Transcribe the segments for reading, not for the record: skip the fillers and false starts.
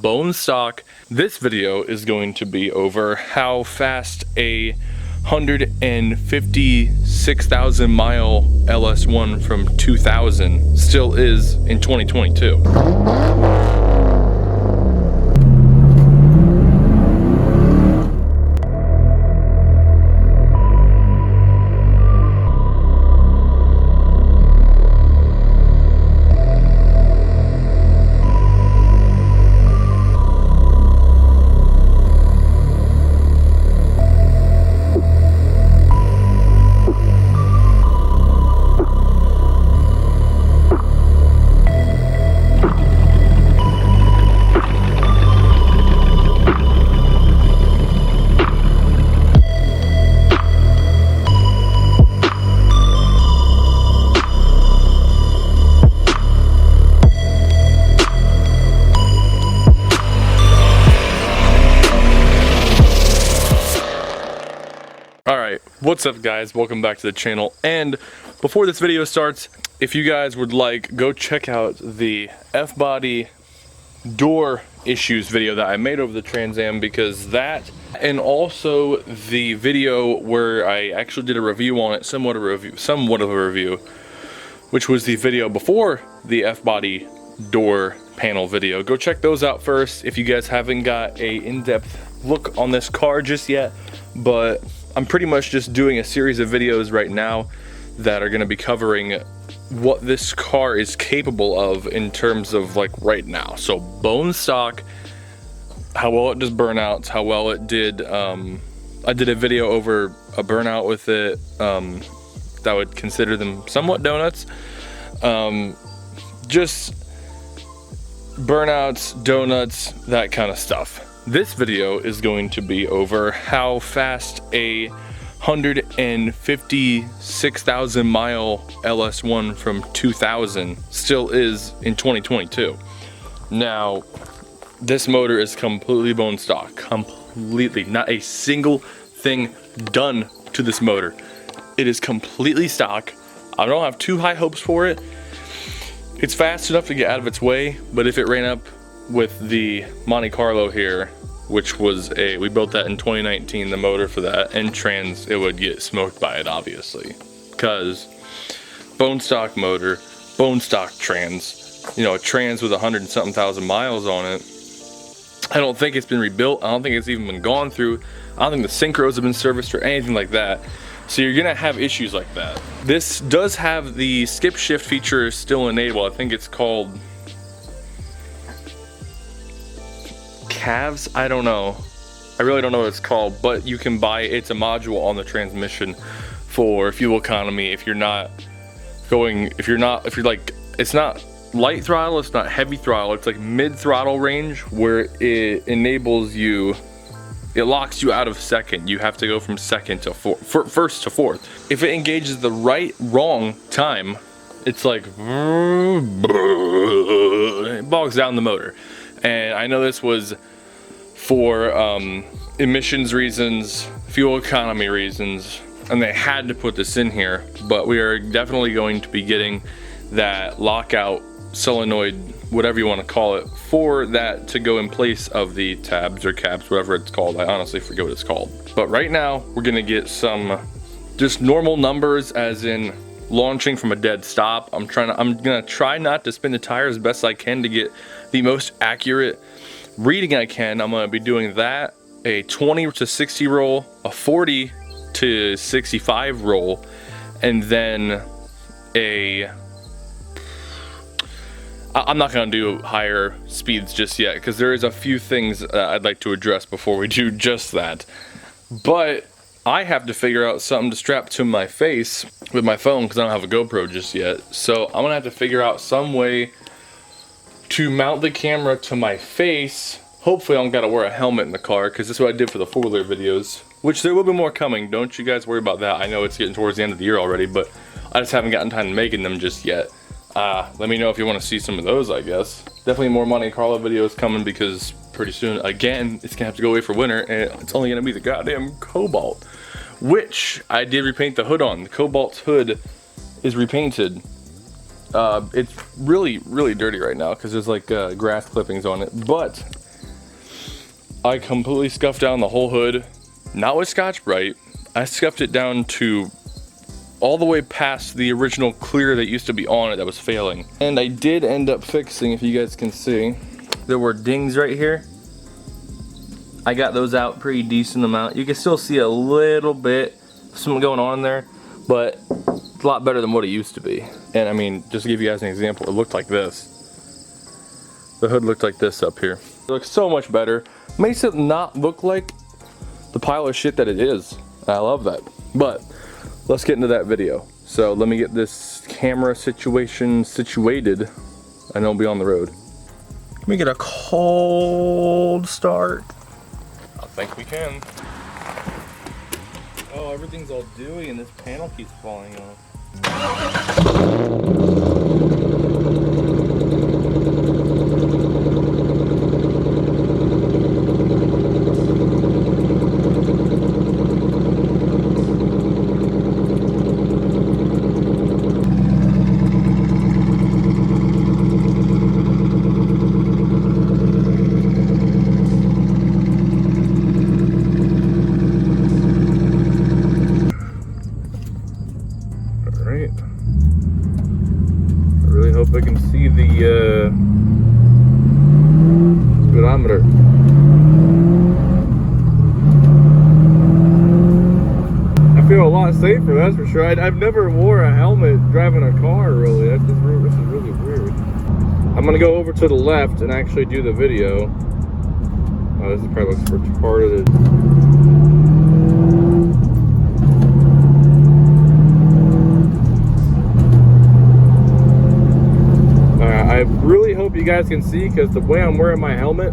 bone stock. This video is going to be over how fast a 156,000 mile LS1 from 2000 still is in 2022. What's up guys, welcome back to the channel. And before this video starts, if you guys would like, go check out the F-body door issues video that I made over the Trans Am, because that, and also the video where I actually did a review on it, somewhat of a review, which was the video before the F-body door panel video. Go check those out first if you guys haven't got a in-depth look on this car just yet. But I'm pretty much just doing a series of videos right now that are going to be covering what this car is capable of in terms of like right now. So bone stock, how well it does burnouts, how well it did. I did a video over a burnout with it that would consider them somewhat donuts. Just burnouts, donuts, that kind of stuff. This video is going to be over how fast a 156,000 mile LS1 from 2000 still is in 2022. Now, this motor is completely bone stock, completely, not a single thing done to this motor. It is completely stock. I don't have too high hopes for it. It's fast enough to get out of its way, but if it ran up with the Monte Carlo here, which was we built that in 2019, the motor for that, and trans, it would get smoked by it, obviously, because bone stock motor, bone stock trans, you know, a trans with 100 and something thousand miles on it. I don't think it's been rebuilt. I don't think it's even been gone through. I don't think the synchros have been serviced or anything like that. So you're gonna have issues like that. This does have the skip shift feature still enabled. I think it's called calves, I don't know. I really don't know what it's called, but you can buy, it's a module on the transmission for fuel economy. If you're like, it's not light throttle, it's not heavy throttle, it's like mid throttle range, where it enables you, it locks you out of second. You have to go from second to first to fourth. If it engages the wrong time, it's like, it bogs down the motor. And I know this was for emissions reasons, fuel economy reasons, and they had to put this in here, but we are definitely going to be getting that lockout solenoid, whatever you want to call it, for that to go in place of the tabs or caps, whatever it's called. I honestly forget what it's called. But right now, we're gonna get some just normal numbers, as in launching from a dead stop. I'm gonna try not to spin the tires as best I can to get the most accurate reading I can. I'm gonna be doing that, a 20 to 60 roll, a 40 to 65 roll, and then I'm not gonna do higher speeds just yet, because there is a few things I'd like to address before we do just that. But I have to figure out something to strap to my face with my phone, because I don't have a GoPro just yet. So I'm gonna have to figure out some way to mount the camera to my face. Hopefully I don't gotta wear a helmet in the car, because this is what I did for the four-wheeler videos, which there will be more coming. Don't you guys worry about that. I know it's getting towards the end of the year already, but I just haven't gotten time to making them just yet. Let me know if you want to see some of those, I guess. Definitely more Monte Carlo videos coming, because pretty soon, again, it's gonna have to go away for winter, and it's only gonna be the goddamn Cobalt, which I did repaint the hood on. The Cobalt's hood is repainted. It's really, really dirty right now because there's like grass clippings on it, but I completely scuffed down the whole hood, not with Scotch-Brite. I scuffed it down to all the way past the original clear that used to be on it that was failing. And I did end up fixing, if you guys can see, there were dings right here. I got those out pretty decent amount. You can still see a little bit of something going on there, but it's a lot better than what it used to be. And I mean, just to give you guys an example, it looked like this. The hood looked like this up here. It looks so much better. Makes it not look like the pile of shit that it is. I love that. But let's get into that video. So let me get this camera situation situated, and I'll be on the road. Let me get a cold start. I think we can. Oh, everything's all dewy and this panel keeps falling off. I can see the speedometer. I feel a lot safer, that's for sure. I've never wore a helmet driving a car, really. This is really weird. I'm gonna go over to the left and actually do the video. Oh, this probably looks retarded. I really hope you guys can see, because the way I'm wearing my helmet,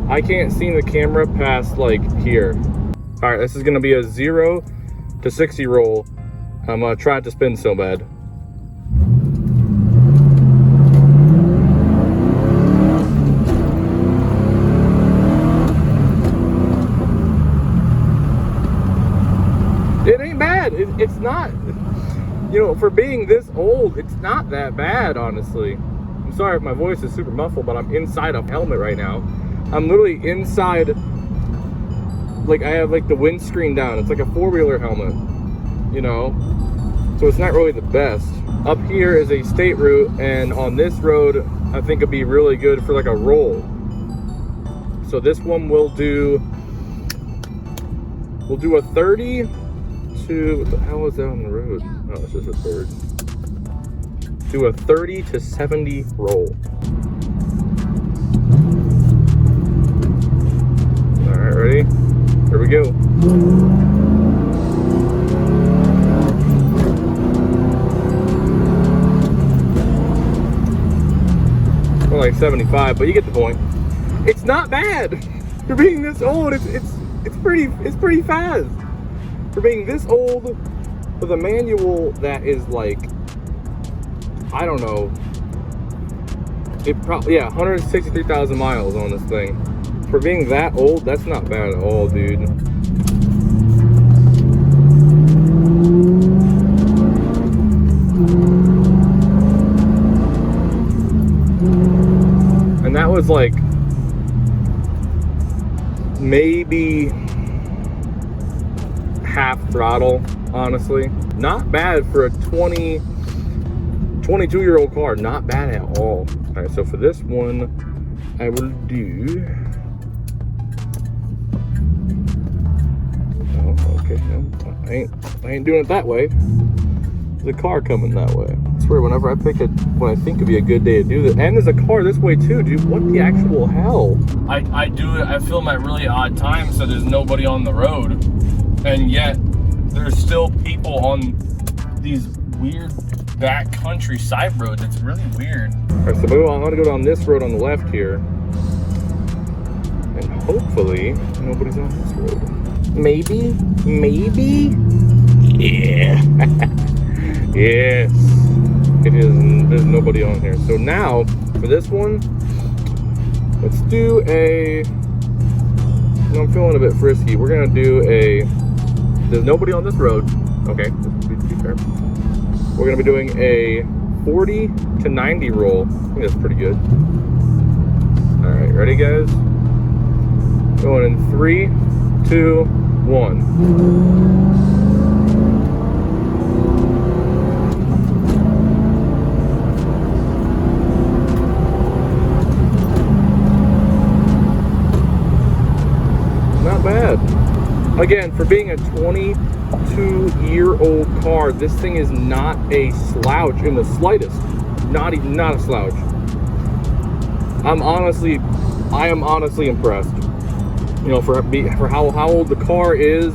I can't see the camera past like here. All right, this is gonna be a 0 to 60 roll. I'm trying to spin so bad. It ain't bad. It's not. You know, for being this old, it's not that bad, honestly. I'm sorry if my voice is super muffled, but I'm inside a helmet right now. I'm literally inside, like I have like the windscreen down. It's like a four-wheeler helmet, you know? So it's not really the best. Up here is a state route, and on this road, I think it'd be really good for like a roll. So this one we'll do a 30 to, what the hell is that on the road? Oh, it's just a third. Do a 30 to 70 roll. All right, ready? Here we go. More like 75, but you get the point. It's not bad for being this old. It's pretty fast for being this old. With a manual that is like, I don't know, it probably, yeah, 163,000 miles on this thing. For being that old, that's not bad at all, dude. And that was like maybe half throttle, honestly. Not bad for a 22-year-old car. Not bad at all. All right, so for this one, I will do. Oh, okay. No, I ain't doing it that way. There's a car coming that way. I swear, whenever I pick what I think would be a good day to do this, and there's a car this way too, dude. What the actual hell? I do it. I film at really odd times, so there's nobody on the road, and yet there's still people on these weird back country side roads. It's really weird. All right, so I'm gonna go down this road on the left here, and hopefully nobody's on this road. Maybe. Yeah. Yes. It is. There's nobody on here. So now for this one, let's do a. I'm feeling a bit frisky. We're gonna do a. There's nobody on this road. Okay, let's be fair. We're gonna be doing a 40 to 90 roll. I think that's pretty good. All right, ready, guys? Going in 3, 2, 1. Not bad. Again, for being a 22-year-old car, this thing is not a slouch in the slightest. Not a slouch. I am honestly impressed. You know, for how old the car is,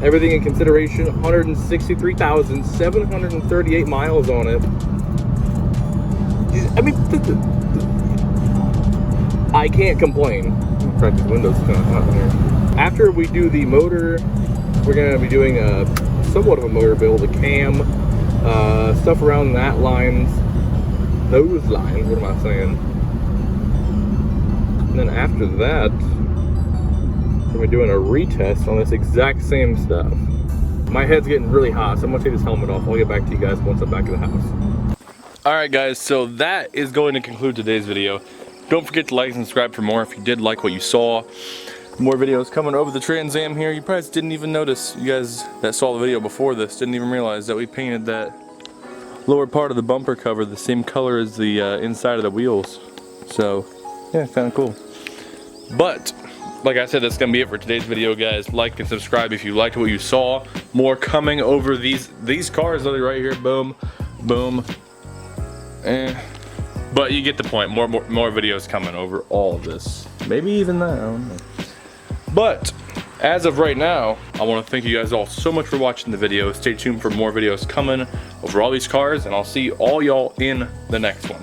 everything in consideration, 163,738 miles on it. I mean, I can't complain. In fact, the window's kind of hot in here. After we do the motor, we're going to be doing somewhat of a motor build, a cam, stuff around those lines, what am I saying? And then after that, we're doing a retest on this exact same stuff. My head's getting really hot, so I'm gonna take this helmet off. I'll get back to you guys once I'm back in the house. Alright guys, so that is going to conclude today's video. Don't forget to like and subscribe for more if you did like what you saw. More videos coming over the Trans Am here. You probably didn't even notice. You guys that saw the video before this didn't even realize that we painted that lower part of the bumper cover the same color as the inside of the wheels. So yeah, kind of cool. But like I said, that's gonna be it for today's video, guys. Like and subscribe if you liked what you saw. More coming over these cars literally right here. Boom, boom. But you get the point. More videos coming over all of this. Maybe even that. I don't know. But as of right now, I want to thank you guys all so much for watching the video. Stay tuned for more videos coming over all these cars, and I'll see all y'all in the next one.